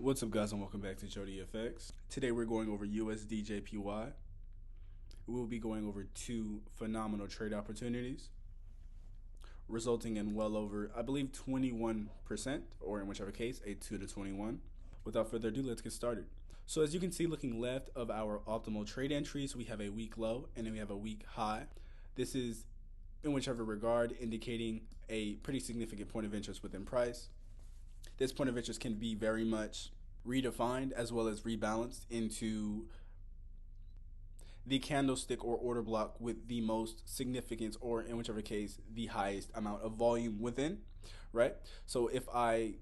What's up, guys, and welcome back to Rougefx. Today we're going over USDJPY. We'll be going over two phenomenal trade opportunities, resulting in well over, I believe, 21%, or in whichever case, a 2 to 21. Without further ado, let's get started. So as you can see, looking left of our optimal trade entries, we have a weak low and then we have a weak high. This is, in whichever regard, indicating a pretty significant point of interest within price. This point of interest can be very much redefined as well as rebalanced into the candlestick or order block with the most significance, or in whichever case, the highest amount of volume within, right? So if I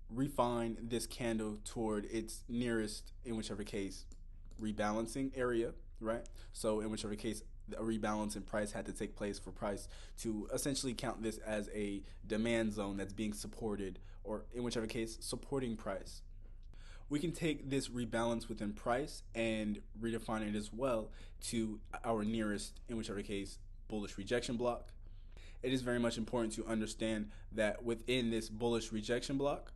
refine this candle toward its nearest, in whichever case, rebalancing area, right? So in whichever case, a rebalance in price had to take place for price to essentially count this as a demand zone that's being supported, or in whichever case, supporting price. We can take this rebalance within price and redefine it as well to our nearest, in whichever case, bullish rejection block. It is very much important to understand that within this bullish rejection block,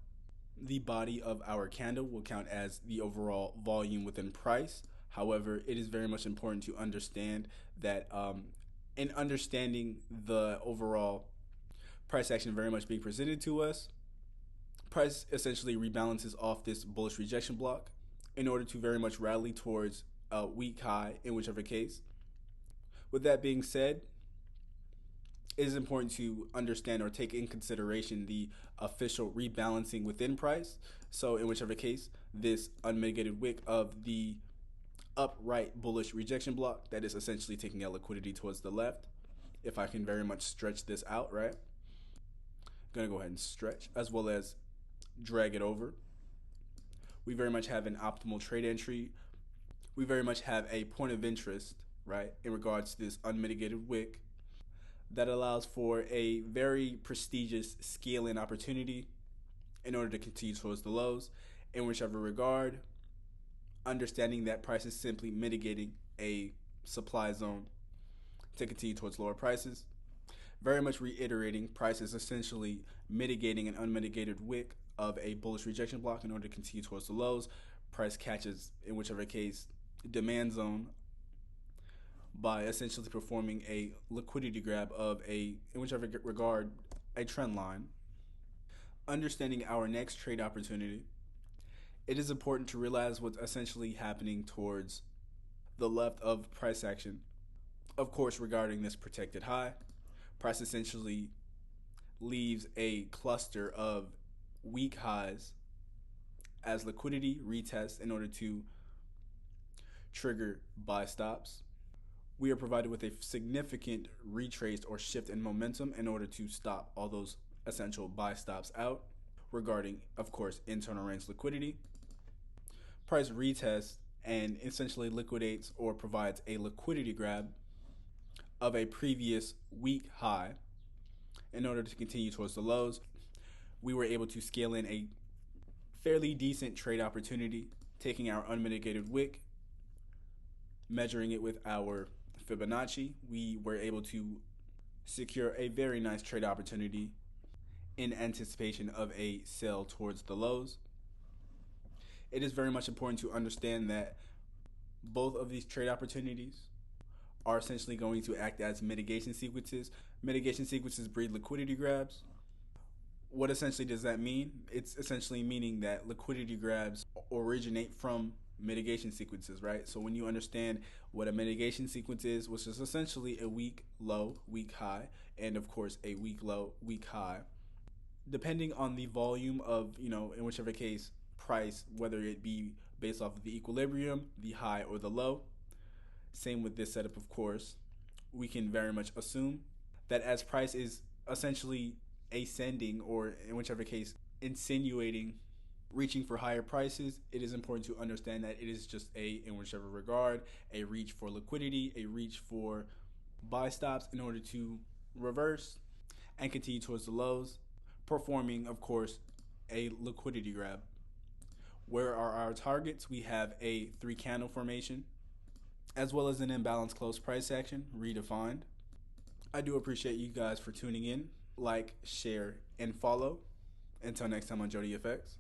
the body of our candle will count as the overall volume within price. However, it is very much important to understand that in understanding the overall price action very much being presented to us, price essentially rebalances off this bullish rejection block in order to very much rally towards a weak high in whichever case. With that being said, it is important to understand or take in consideration the official rebalancing within price. So in whichever case, this unmitigated wick of the upright bullish rejection block that is essentially taking out liquidity towards the left. If I can very much stretch this out, right? I'm gonna go ahead and stretch as well as drag it over. We very much have an optimal trade entry. We very much have a point of interest, right, in regards to this unmitigated wick that allows for a very prestigious scale-in opportunity in order to continue towards the lows. In whichever regard, understanding that price is simply mitigating a supply zone to continue towards lower prices. Very much reiterating, price is essentially mitigating an unmitigated wick of a bullish rejection block in order to continue towards the lows. Price catches, in whichever case, demand zone by essentially performing a liquidity grab of a, in whichever regard, a trend line. Understanding our next trade opportunity, it is important to realize what's essentially happening towards the left of price action. Of course, regarding this protected high, price essentially leaves a cluster of weak highs as liquidity retest in order to trigger buy stops. We are provided with a significant retrace or shift in momentum in order to stop all those essential buy stops out regarding, of course, internal range liquidity. Price retests and essentially liquidates or provides a liquidity grab of a previous weak high in order to continue towards the lows. We were able to scale in a fairly decent trade opportunity, taking our unmitigated wick, measuring it with our Fibonacci. We were able to secure a very nice trade opportunity in anticipation of a sell towards the lows. It is very much important to understand that both of these trade opportunities are essentially going to act as mitigation sequences. Mitigation sequences breed liquidity grabs. What essentially does that mean? It's essentially meaning that liquidity grabs originate from mitigation sequences, right? So when you understand what a mitigation sequence is, which is essentially a weak low, weak high, and of course a weak low, weak high, depending on the volume of, in whichever case, price, whether it be based off of the equilibrium, the high, or the low. Same with this setup, of course. We can very much assume that as price is essentially ascending, or in whichever case, insinuating, reaching for higher prices, it is important to understand that it is just in whichever regard, a reach for liquidity, a reach for buy stops in order to reverse and continue towards the lows, performing, of course, a liquidity grab. Where are our targets? We have a 3 candle formation, as well as an imbalanced close price action, redefined. I do appreciate you guys for tuning in. Like, share, and follow. Until next time on Rougefx.